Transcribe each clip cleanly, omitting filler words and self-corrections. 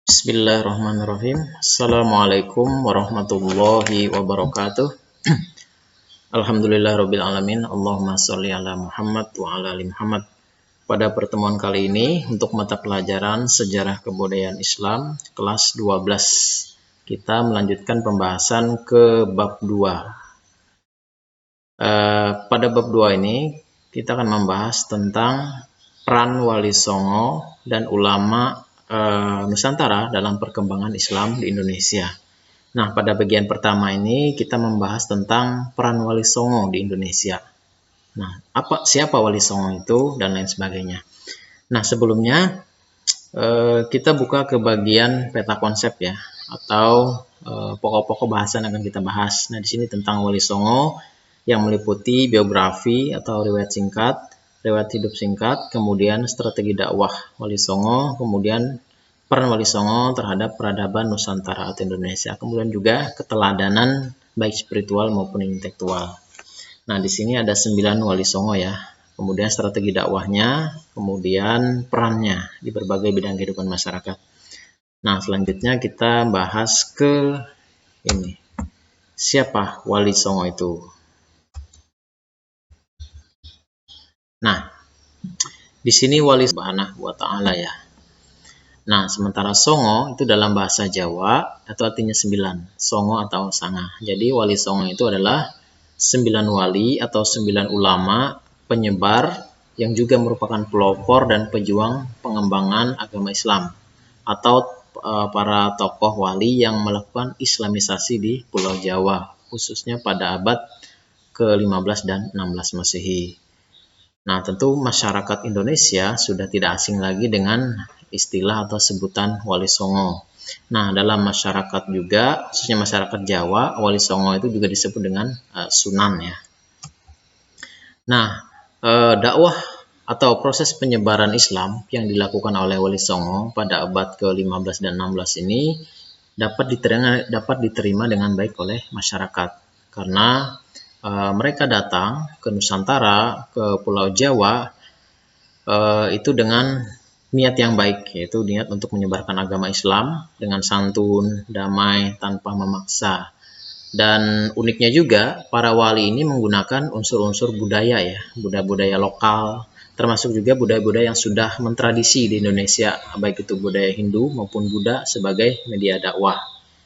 Bismillahirrahmanirrahim. Assalamualaikum warahmatullahi wabarakatuh. Alhamdulillahirabbil alamin. Allahumma sholli ala Muhammad wa ala ali Muhammad. Pada pertemuan kali ini untuk mata pelajaran Sejarah Kebudayaan Islam kelas 12, kita melanjutkan pembahasan ke bab 2. Pada bab 2 ini kita akan membahas tentang peran Wali Songo dan ulama Nusantara dalam perkembangan Islam di Indonesia. Nah, pada bagian pertama ini kita membahas tentang peran Wali Songo di Indonesia. Nah, siapa Wali Songo itu dan lain sebagainya. Nah, sebelumnya kita buka ke bagian peta konsep ya, atau pokok-pokok bahasan akan kita bahas. Nah, di sini tentang Wali Songo yang meliputi biografi atau riwayat singkat, riwayat hidup singkat, kemudian strategi dakwah Wali Songo, kemudian peran Wali Songo terhadap peradaban Nusantara atau Indonesia, kemudian juga keteladanan baik spiritual maupun intelektual. Nah, di sini ada 9 Wali Songo ya, kemudian strategi dakwahnya, kemudian perannya di berbagai bidang kehidupan masyarakat. Nah, selanjutnya kita bahas ke ini. Siapa Wali Songo itu? Nah, di sini Wali Subhanahu wa Ta'ala ya. Nah, sementara Songo itu dalam bahasa Jawa itu artinya 9, Songo atau Sanga. Jadi Wali Songo itu adalah 9 wali atau 9 ulama penyebar yang juga merupakan pelopor dan pejuang pengembangan agama Islam atau para tokoh wali yang melakukan islamisasi di Pulau Jawa, khususnya pada abad ke-15 dan 16 Masehi. Nah, tentu masyarakat Indonesia sudah tidak asing lagi dengan istilah atau sebutan Wali Songo. Nah, dalam masyarakat juga, khususnya masyarakat Jawa, Wali Songo itu juga disebut dengan Sunan ya. Nah, dakwah atau proses penyebaran Islam yang dilakukan oleh Wali Songo pada abad ke-15 dan 16 ini dapat diterima dengan baik oleh masyarakat karena mereka datang ke Nusantara, ke Pulau Jawa itu dengan niat yang baik, yaitu niat untuk menyebarkan agama Islam dengan santun, damai, tanpa memaksa. Dan uniknya juga, para wali ini menggunakan unsur-unsur budaya ya, budaya-budaya lokal, termasuk juga budaya-budaya yang sudah mentradisi di Indonesia, baik itu budaya Hindu maupun Buddha sebagai media dakwah.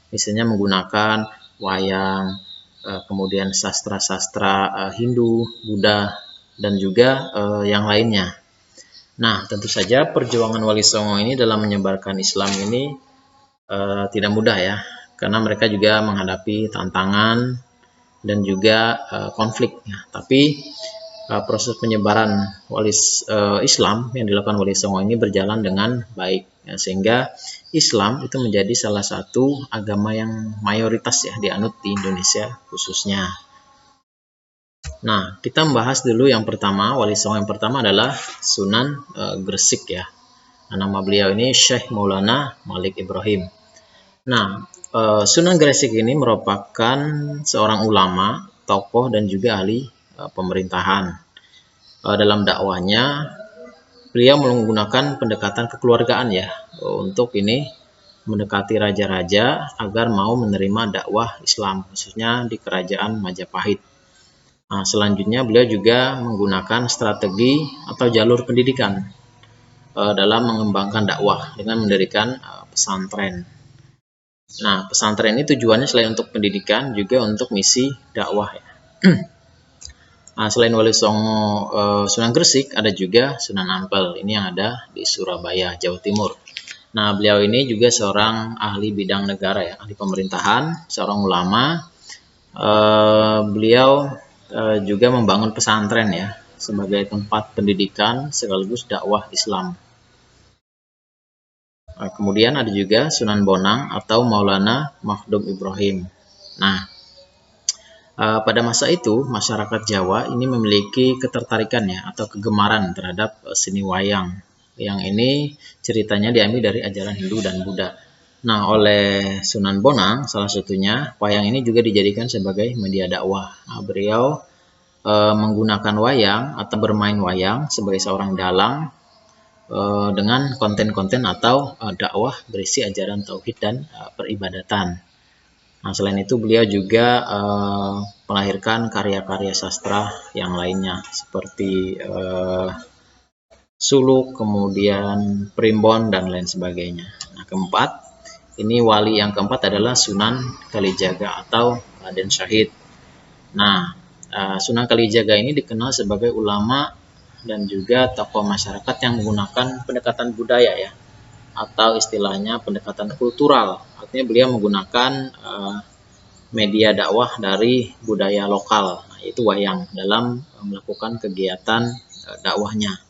Misalnya menggunakan wayang, kemudian sastra-sastra Hindu, Buddha, dan juga yang lainnya. Nah, tentu saja perjuangan Wali Songo ini dalam menyebarkan Islam ini tidak mudah ya, karena mereka juga menghadapi tantangan dan juga konflik. Ya. Tapi proses penyebaran Islam yang dilakukan Wali Songo ini berjalan dengan baik, ya, sehingga Islam itu menjadi salah satu agama yang mayoritas ya dianut di Indonesia khususnya. Nah, kita membahas dulu yang pertama, Wali Songo yang pertama adalah Sunan Gresik ya. Nah, nama beliau ini Syekh Maulana Malik Ibrahim. Nah, Sunan Gresik ini merupakan seorang ulama, tokoh dan juga ahli pemerintahan. Dalam dakwahnya, beliau menggunakan pendekatan kekeluargaan ya, untuk ini mendekati raja-raja agar mau menerima dakwah Islam, khususnya di kerajaan Majapahit. Nah, selanjutnya beliau juga menggunakan strategi atau jalur pendidikan dalam mengembangkan dakwah dengan mendirikan pesantren. Nah, pesantren ini tujuannya selain untuk pendidikan juga untuk misi dakwah ya. Nah, selain Wali Songo Sunan Gresik, ada juga Sunan Ampel. Ini yang ada di Surabaya, Jawa Timur. Nah, beliau ini juga seorang ahli bidang negara ya, ahli pemerintahan, seorang ulama. Beliau juga membangun pesantren ya sebagai tempat pendidikan sekaligus dakwah Islam. Kemudian ada juga Sunan Bonang atau Maulana Makhdum Ibrahim. Nah, pada masa itu masyarakat Jawa ini memiliki ketertarikan ya atau kegemaran terhadap seni wayang. Yang ini ceritanya diambil dari ajaran Hindu dan Buddha. Nah, oleh Sunan Bonang salah satunya, wayang ini juga dijadikan sebagai media dakwah. Nah, beliau menggunakan wayang atau bermain wayang sebagai seorang dalang dengan konten-konten atau dakwah berisi ajaran tauhid dan peribadatan. Nah, selain itu beliau juga melahirkan karya-karya sastra yang lainnya seperti suluk, kemudian primbon dan lain sebagainya. Nah, keempat, ini wali yang keempat adalah Sunan Kalijaga atau Raden Syahid. Nah, Sunan Kalijaga ini dikenal sebagai ulama dan juga tokoh masyarakat yang menggunakan pendekatan budaya ya, atau istilahnya pendekatan kultural. Artinya beliau menggunakan media dakwah dari budaya lokal, nah, itu wayang, dalam melakukan kegiatan dakwahnya.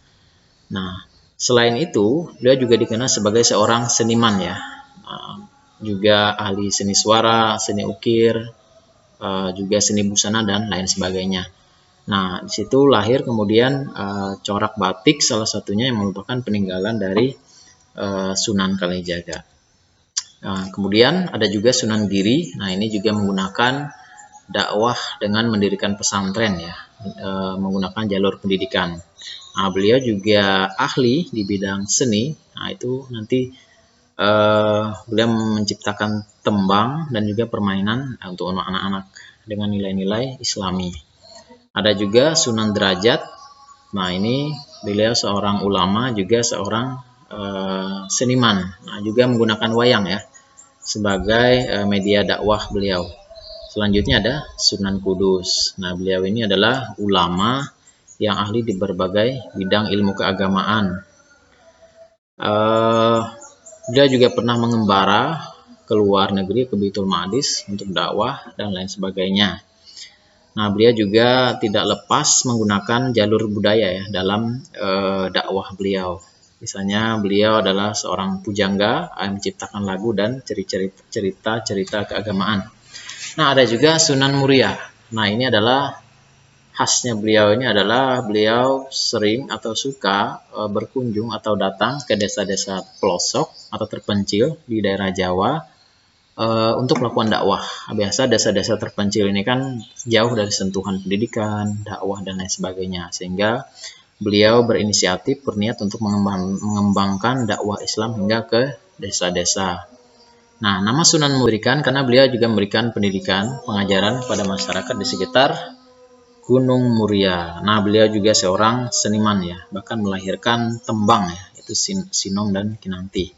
Nah, selain itu, beliau juga dikenal sebagai seorang seniman ya, juga ahli seni suara, seni ukir, juga seni busana dan lain sebagainya. Nah, di situ lahir kemudian corak batik salah satunya yang merupakan peninggalan dari Sunan Kalijaga. Nah, kemudian ada juga Sunan Giri. Nah, ini juga menggunakan dakwah dengan mendirikan pesantren ya, menggunakan jalur pendidikan. Nah, beliau juga ahli di bidang seni. Nah, itu nanti beliau menciptakan tembang dan juga permainan untuk anak-anak dengan nilai-nilai Islami. Ada juga Sunan Derajat. Nah, ini beliau seorang ulama juga seorang seniman. Nah, juga menggunakan wayang ya sebagai media dakwah beliau. Selanjutnya ada Sunan Kudus. Nah, beliau ini adalah ulama yang ahli di berbagai bidang ilmu keagamaan. Beliau juga pernah mengembara ke luar negeri, ke Baitul Maqdis untuk dakwah dan lain sebagainya. Nah, beliau juga tidak lepas menggunakan jalur budaya ya dalam dakwah beliau. Misalnya beliau adalah seorang pujangga yang menciptakan lagu dan cerita-cerita keagamaan. Nah, ada juga Sunan Muria. Nah, ini adalah khasnya beliau, ini adalah beliau sering atau suka berkunjung atau datang ke desa-desa pelosok atau terpencil di daerah Jawa untuk melakukan dakwah. Biasa desa-desa terpencil ini kan jauh dari sentuhan pendidikan, dakwah dan lain sebagainya, sehingga beliau berinisiatif berniat untuk mengembangkan dakwah Islam hingga ke desa-desa. Nah, nama Sunan memberikan karena beliau juga memberikan pendidikan, pengajaran pada masyarakat di sekitar Gunung Muria. Nah, beliau juga seorang seniman ya, bahkan melahirkan tembang ya, itu Sinom dan Kinanti.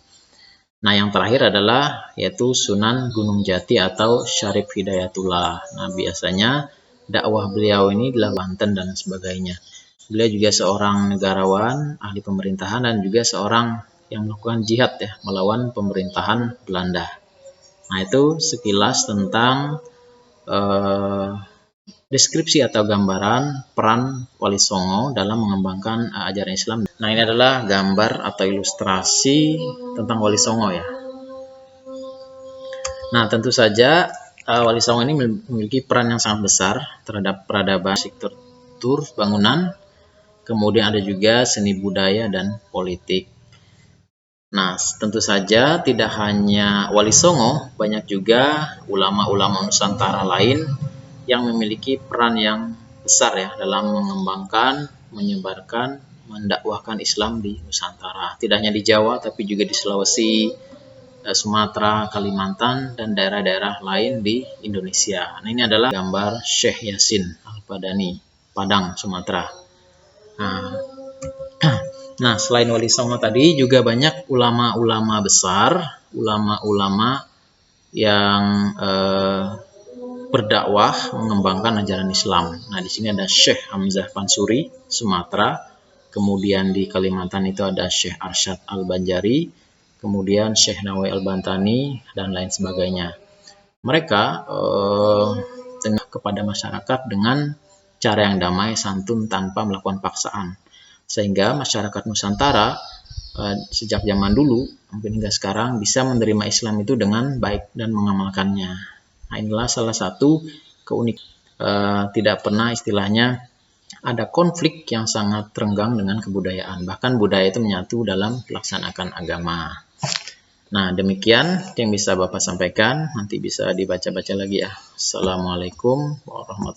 Nah, yang terakhir adalah yaitu Sunan Gunung Jati atau Syarif Hidayatullah. Nah, biasanya dakwah beliau ini adalah Banten dan sebagainya. Beliau juga seorang negarawan, ahli pemerintahan, dan juga seorang yang melakukan jihad ya, melawan pemerintahan Belanda. Nah, itu sekilas tentang deskripsi atau gambaran peran Wali Songo dalam mengembangkan ajaran Islam. Nah, ini adalah gambar atau ilustrasi tentang Wali Songo ya. Nah, tentu saja Wali Songo ini memiliki peran yang sangat besar terhadap peradaban, arsitektur bangunan, kemudian ada juga seni budaya dan politik. Nah, tentu saja tidak hanya Wali Songo, banyak juga ulama-ulama Nusantara lain yang memiliki peran yang besar ya dalam mengembangkan, menyebarkan, mendakwahkan Islam di Nusantara. Tidak hanya di Jawa, tapi juga di Sulawesi, Sumatera, Kalimantan, dan daerah-daerah lain di Indonesia. Nah, ini adalah gambar Syekh Yasin Al-Padani, Padang, Sumatera. Nah, selain Wali Songo tadi juga banyak ulama-ulama besar, ulama-ulama yang berdakwah mengembangkan ajaran Islam. Nah, di sini ada Syekh Hamzah Pansuri, Sumatera. Kemudian di Kalimantan itu ada Syekh Arsyad Al-Banjari, kemudian Syekh Nawai Al-Bantani, dan lain sebagainya. Mereka tengah kepada masyarakat dengan cara yang damai, santun, tanpa melakukan paksaan. Sehingga masyarakat Nusantara sejak zaman dulu mungkin hingga sekarang bisa menerima Islam itu dengan baik dan mengamalkannya. Nah, inilah salah satu keunikan, tidak pernah istilahnya ada konflik yang sangat renggang dengan kebudayaan. Bahkan budaya itu menyatu dalam melaksanakan agama. Nah, demikian yang bisa Bapak sampaikan. Nanti bisa dibaca-baca lagi ya. Assalamualaikum warahmatullahi wabarakatuh.